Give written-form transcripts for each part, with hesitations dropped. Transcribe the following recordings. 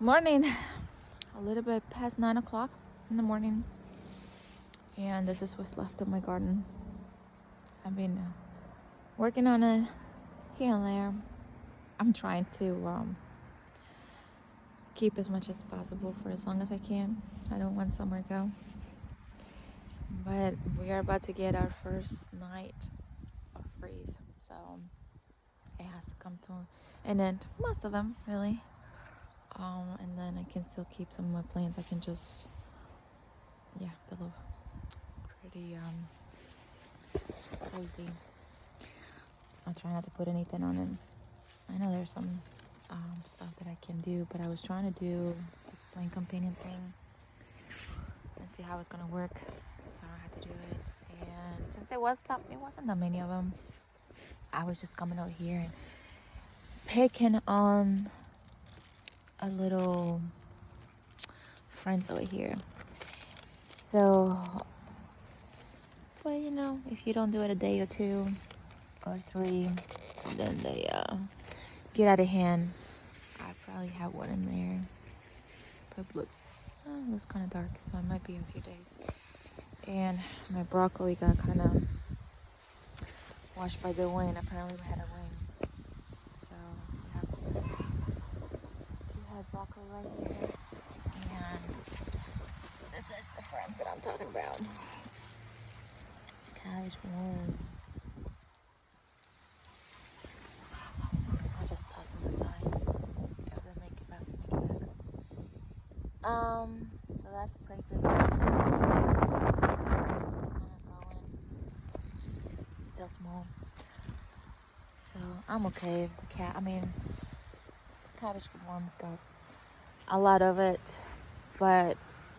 Morning, a little bit past 9 o'clock in the morning, and this is what's left of my garden. I've been working on it here and there. I'm trying to keep as much as possible for as long as I can. I don't want summer to go, but we are about to get our first night of freeze, so it has to come to an end. Most of them, really. And then I can still keep some of my plants. I can just, yeah, they look pretty crazy. I'll try not to put anything on it. I know there's some stuff that I can do, but I was trying to do the plant companion thing and see how it's gonna work. So I had to do it. And since it wasn't that many of them, I was just coming out here and picking on a little friends over here. So, but you know, if you don't do it a day or two or three, then they get out of hand. I probably have one in there, but it looks kind of dark, so it might be a few days. And my broccoli got kind of washed by the wind. Apparently we had a rain, so we had broccoli right here. And this is the friend that I'm talking about. Cabbage worms. I'll just toss them aside. If they make it back, make it back. So that's a pretty good one. Still small. So I'm okay if the cabbage worms got a lot of it, but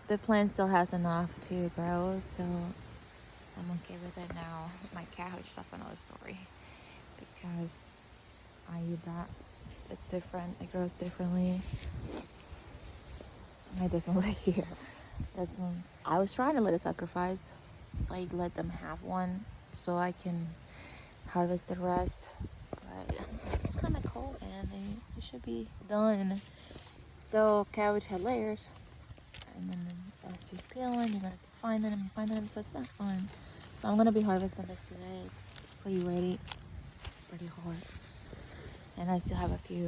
the plant still has enough to grow, so I'm okay with it now. My cabbage, that's another story, because I eat that. It's different. It grows differently. Like this one right here. This one's, I was trying to let it sacrifice, like let them have one so I can harvest the rest. But it's kind of cold and it should be done. So cabbage had layers, and then as you peeling, you're gonna keep finding them, so it's not fun. So I'm gonna be harvesting this today. It's pretty ready. It's pretty hard. And I still have a few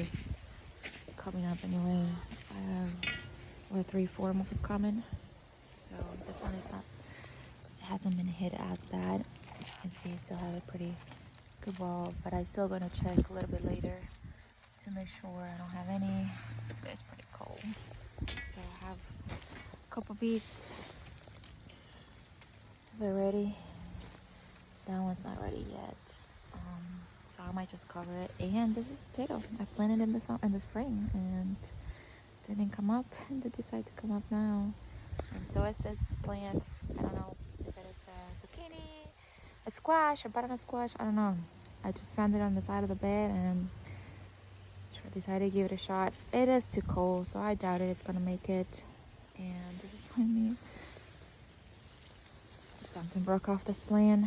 coming up anyway. I have 3-4 more coming. So this one is not, it hasn't been hit as bad. As you can see, I still have a pretty good wall, but I'm still gonna check a little bit later to make sure I don't have any. It's pretty cold. So I have a couple beets. They're ready. That one's not ready yet. So I might just cover it. And this is potato. I planted in the spring and they didn't come up. They decided to come up now. And so is this plant. I don't know if it is a zucchini, a squash, a butternut squash. I don't know. I just found it on the side of the bed and decided to give it a shot. It is too cold, so I doubt it's gonna make it. And this is what I mean. Something broke off this plant.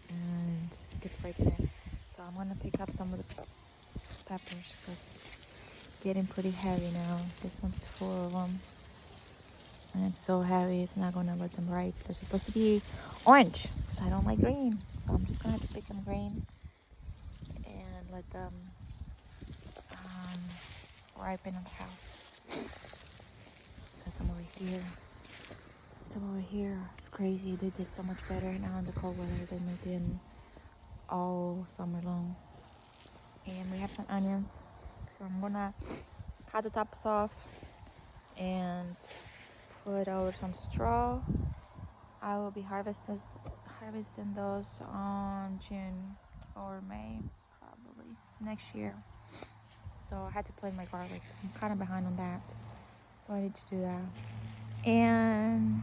And it could break it in. So I'm gonna pick up some of the peppers because it's getting pretty heavy now. This one's full of them. And it's so heavy, it's not gonna let them ripe. They're supposed to be orange, because I don't like green. So I'm just gonna have to pick them green and let them ripen in the house. So some over here. Some over here. It's crazy. They did so much better now in the cold weather than they did all summer long. And we have some onions. So I'm gonna cut the tops off and put over some straw. I will be harvesting those on June or May, probably next year. So I had to plant my garlic. I'm kind of behind on that, so I need to do that. And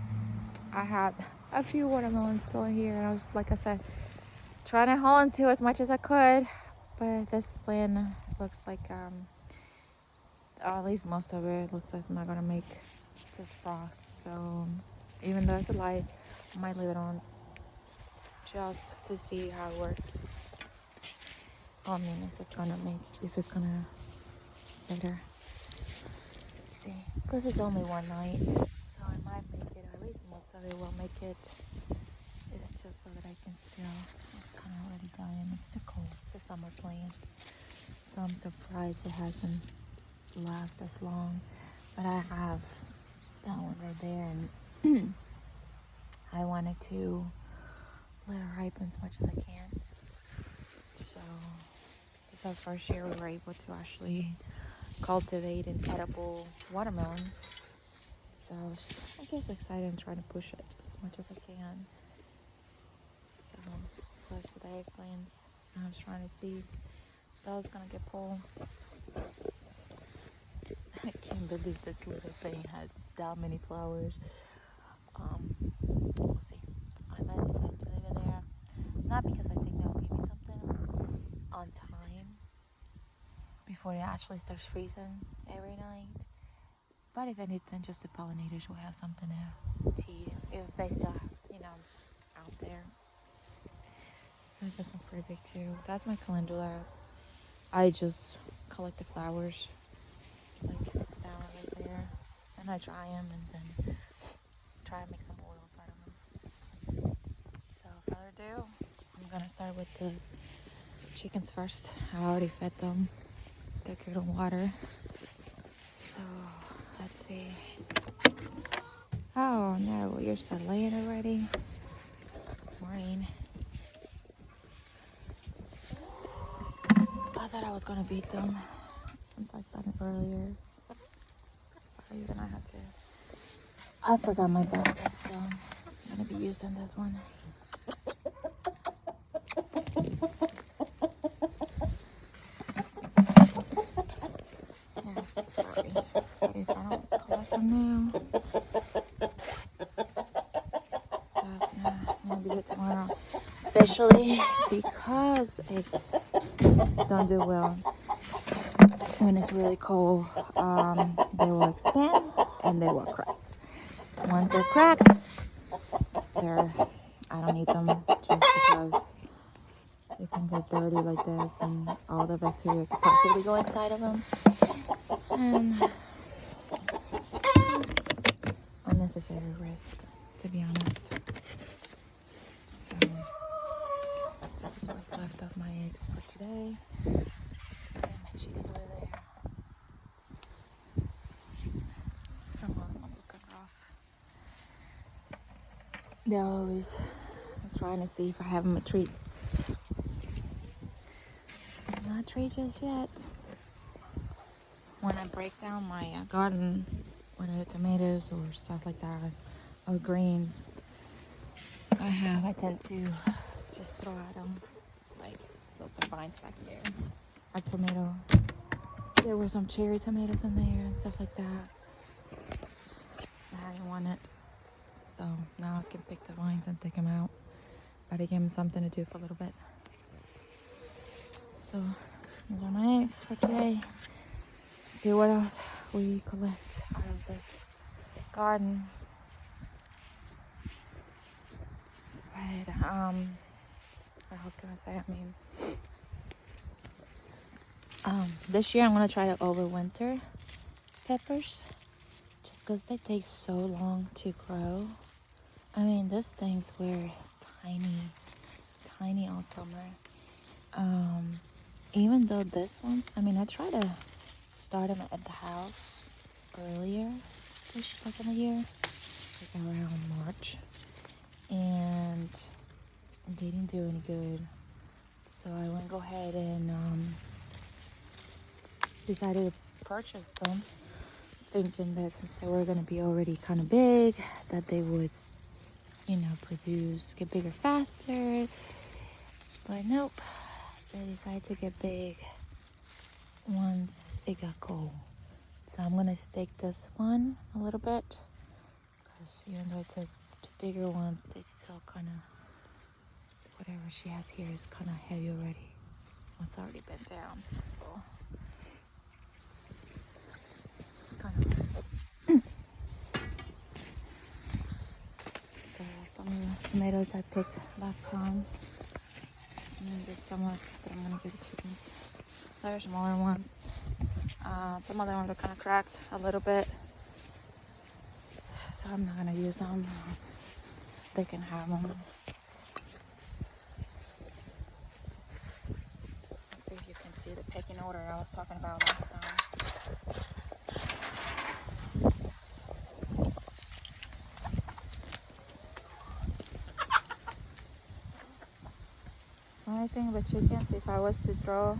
I had a few watermelons still here, and I was, like I said, trying to hold on to as much as I could. But this plant looks like, or at least most of it looks like it's not gonna make this frost. So even though it's a light, I might leave it on just to see how it works. I mean, if it's gonna better. see. Because it's only one night, so I might make it, or at least most of it will make it. It's just so that I can still, so it's kind of already dying. It's too cold, the summer plant. So I'm surprised it hasn't lasted as long. But I have that one right there, and I wanted to let it ripen as much as I can. So this is our first year we were able to actually cultivate an edible watermelon. So I guess excited and trying to push it as much as I can. So it's the eggplants. I was trying to see if that was gonna get pulled. I can't believe this little thing had that many flowers. We'll see. I might decide to leave it there. Not because I think they'll give me something on time before it actually starts freezing every night. But if anything, just the pollinators will have something to eat if they still, out there. This one's pretty big too. That's my calendula. I just collect the flowers, like that one right there, and I dry them and then try to make some oils out of them. So without further ado, I'm gonna start with the chickens first. I already fed them. Got good on water. So let's see. Oh no, you're still laying already. Morning. I thought I was gonna beat them since I started earlier. Sorry, even I had to. I forgot my basket, so I'm gonna be using this one. Yeah, sorry. If I don't collect them now, that's not gonna be good tomorrow. Especially because it's don't do well when it's really cold. They will expand and they will crack. Once they're cracked, I don't eat them just because they can get dirty like this and all the bacteria could possibly go inside of them. And unnecessary risk, to be honest. So this is what's left of my eggs for today. And my chickens over there. Some of them looking rough. They're always trying to see if I have them a treat. Not treat just yet. When I break down my garden, whether tomatoes or stuff like that, or greens, I tend to just throw at them. Like, there's some vines back there. A tomato. There were some cherry tomatoes in there and stuff like that. I didn't want it. So now I can pick the vines and take them out. But I gave them something to do for a little bit. So those are my eggs for today. See what else we collect out of this garden. But what else can I say? This year I'm gonna try to overwinter peppers, just because they take so long to grow. These things were tiny all summer. Even though this one, I try to start them at the house earlier, like in the year, like around March, and they didn't do any good. So I went go ahead and decided to purchase them, thinking that since they were going to be already kind of big, that they would, get bigger faster. But nope, they decided to get big once it got cold. So I'm gonna stake this one a little bit, because even though it's a bigger one, they still kind of, whatever she has here is kind of heavy already. It's already bent down, so kind of. So some of the tomatoes I picked last time, and then just some left that I'm gonna give the chickens. They're smaller ones. Some of them are kind of cracked a little bit, so I'm not gonna use them. They can have them. Let's see if you can see the pecking order I was talking about last time. Only thing with chickens, if I was to throw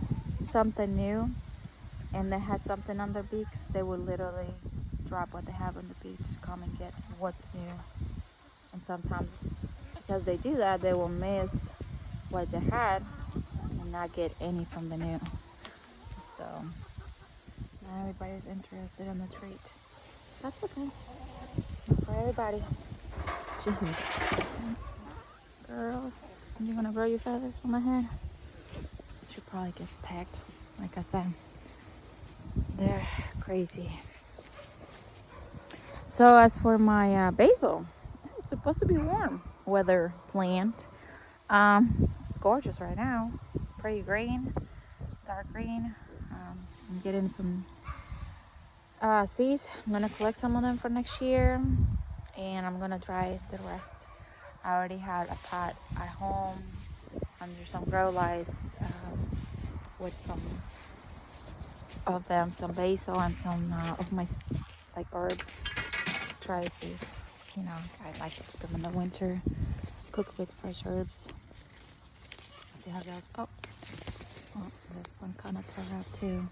something new and they had something on their beaks, they would literally drop what they have on the beak to come and get what's new. And sometimes, because they do that, they will miss what they had and not get any from the new. So, not everybody's interested in the treat. That's okay. Not for everybody. Just me. Girl, you gonna grow your feathers on my head? She probably gets pecked. Like I said, they're crazy. So as for my basil, it's supposed to be warm weather plant. It's gorgeous right now. Pretty green, dark green. I'm getting some seeds. I'm gonna collect some of them for next year, and I'm gonna try the rest. I already had a pot at home under some grow lights with some of them, some basil and some of my like herbs. Try to see, you know, I like to put them in the winter, cook with fresh herbs. Let's see how it goes. Oh, this one kind of tore up too.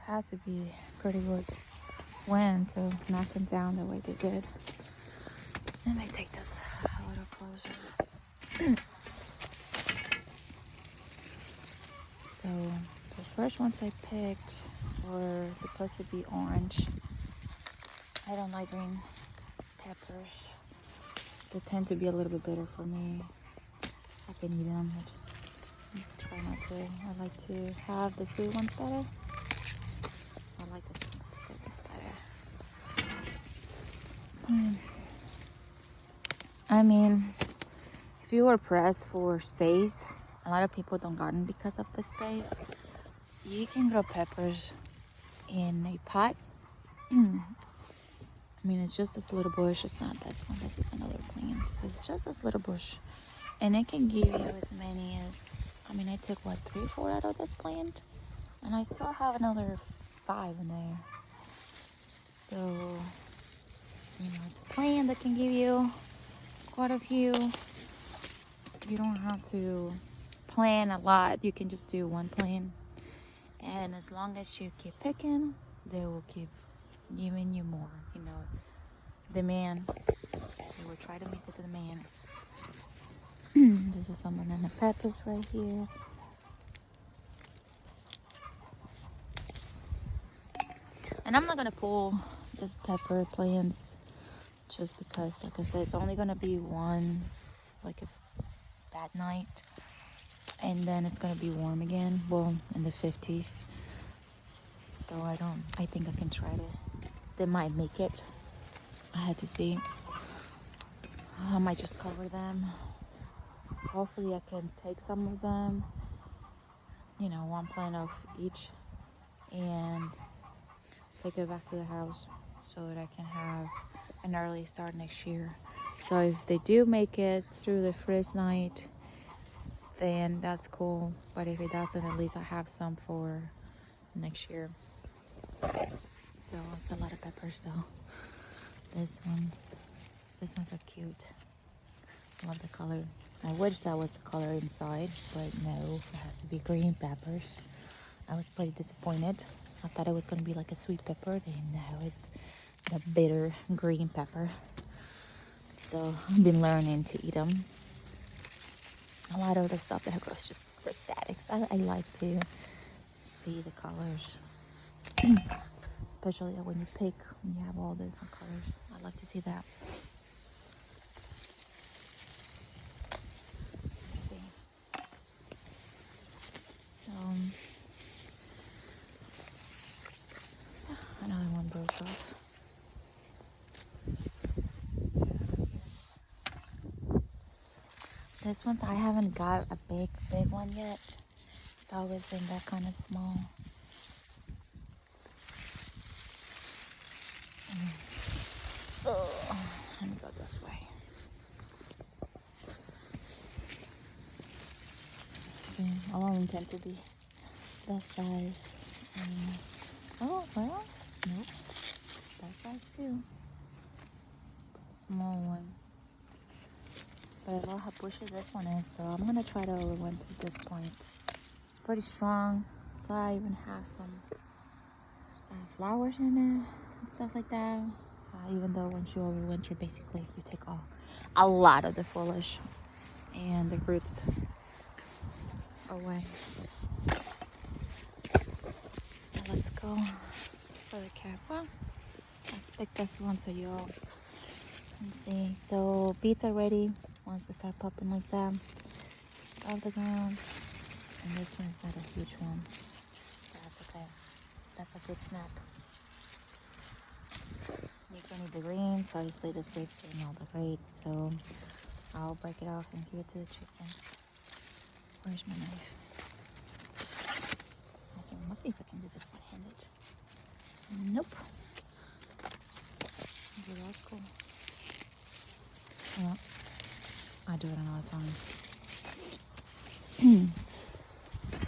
Has to be pretty good wind to knock them down the way they did. Let me take this a little closer. So the first ones I picked were supposed to be orange. I don't like green peppers. They tend to be a little bit bitter for me. I can eat them. I just try not to. I like to have the sweet ones better. I like the sweet ones better. I mean, if you were pressed for space, a lot of people don't garden because of the space. You can grow peppers in a pot. I mean, it's just this little bush. It's not this one. This is another plant. It's just this little bush. And it can give you as many as, I mean, I took, what, 3 or 4 out of this plant? And I still have another 5 in there. So, you know, it's a plant that can give you quite a few. You don't have to plant a lot. You can just do one plant. And as long as you keep picking, they will keep giving you more, you know. Demand. They will try to meet the demand. This is some banana peppers right here. And I'm not gonna pull this pepper plants just because, like I said, it's only gonna be one, like a bad night, and then it's gonna be warm again. Well, in the 50s. So I think I can try to. They might make it. I had to see. I might just cover them. Hopefully I can take some of them, you know, one plant of each, and take it back to the house so that I can have an early start next year. So if they do make it through the first night, then that's cool. But if it doesn't, at least I have some for next year. So it's a lot of peppers though. These ones are cute. I love the color. I wish that was the color inside, but no, it has to be green peppers. I was pretty disappointed. I thought it was going to be like a sweet pepper, and no, it's the bitter green pepper. So I've been learning to eat them. A lot of the stuff that I grow is just for aesthetics. I like to see the colors. Especially when you pick, when you have all the different colors. I like to see that. Let's see. So, another one broke off. This one's, I haven't got a big one yet. It's always been that kind of small. Oh, let me go this way. See, all of them tend to be that size. Oh, well, nope. That size too. Small one. But I love how bushy this one is, so I'm gonna try the other one to this point. It's pretty strong, so I even have some flowers in it and stuff like that. Even though once you overwinter, basically you take off a lot of the foliage and the roots away. So let's go for the cap. Well, let's pick this one so you all can see. So beets are ready. Once they start popping like that off the ground, and this one's not a huge one. That's okay. That's a good snap. You can eat the greens. Obviously, this grape's eating all the grapes, so I'll break it off and give it to the chickens. Where's my knife? Okay, let's see if I can do this one-handed. Nope. Okay, that's cool. Well, I do it another time.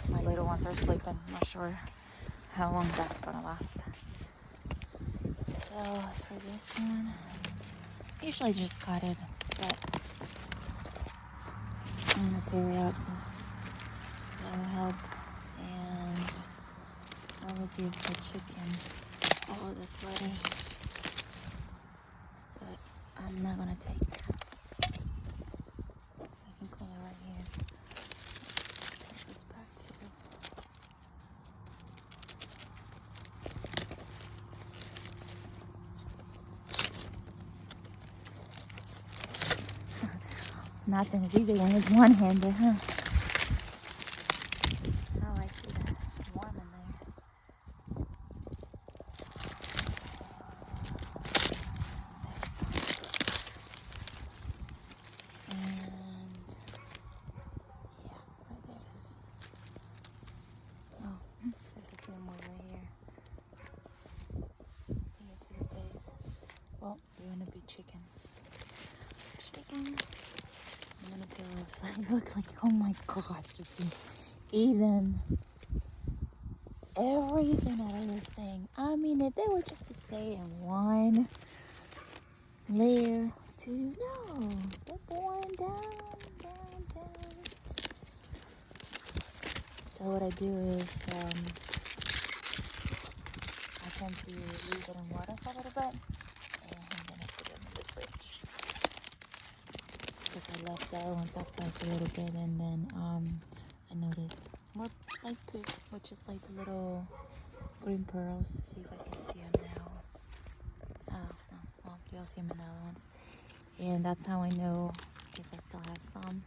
My little ones are sleeping. I'm not sure how long that's gonna last. So for this one, usually just cut it, but I'm gonna tear it out since that'll help, and I will give the chickens all the sweaters, but I'm not gonna take that. So I can clean it right here. Put this back too. Nothing is easy when it's one-handed, huh? Oh, I see that worm in there. And yeah, right there it is. Oh, there's a few more right here. Here to the base. Well, you're gonna be chicken. Chicken. I'm gonna peel off. Look like, oh my gosh, just been eating everything out of this thing. I mean, if they were just to stay in one layer, two, no, they're going down, down, down. So what I do is, I tend to leave it in water for a little bit, and then I put it in the fridge. Because I left the other ones outside for a little bit, and then I noticed more light poop, which is like the little green pearls. See if I can see them now. Oh, no. Well, you'll see them in the other ones. And that's how I know if I still have some.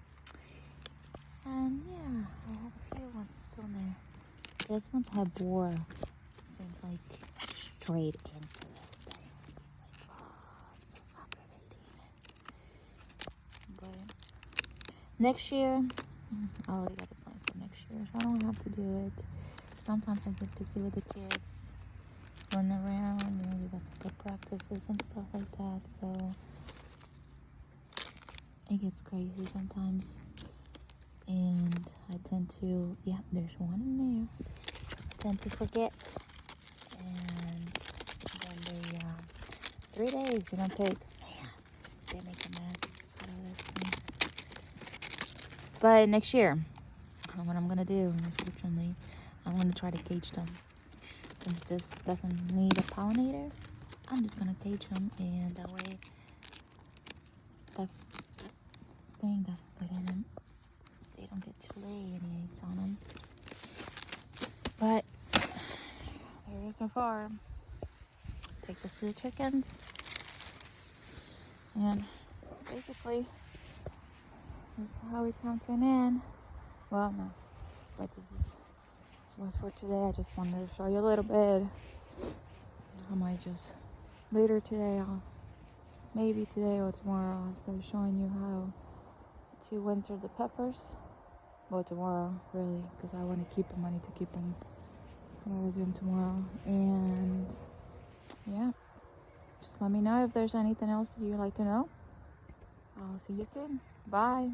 And yeah, I have a few ones still in there. This one's had bore. Seems like straight into this thing. Like, oh, it's so aggravating. But next year, I already got a plan for next year, so I don't have to do it. Sometimes I get busy with the kids, running around, you know, we got some good practices and stuff like that, so it gets crazy sometimes. And I tend to, yeah, there's one in there. I tend to forget, and then they, 3 days you don't take, man, they make a mess out of this things. But next year, what I'm gonna do, unfortunately, I'm gonna try to cage them. Since this doesn't need a pollinator, I'm just gonna cage them, and that way the thing doesn't get in them. They don't get to lay any eggs on them. But there is so far. Take this to the chickens, and basically this is how we come to an end. Well, no, but this is what's for today. I just wanted to show you a little bit. I might just later today, maybe today or tomorrow, I'll start showing you how to winter the peppers. Well, tomorrow, really, because I want to keep the money to keep them. I gotta do them tomorrow. And yeah, just let me know if there's anything else you'd like to know. I'll see you soon. Bye.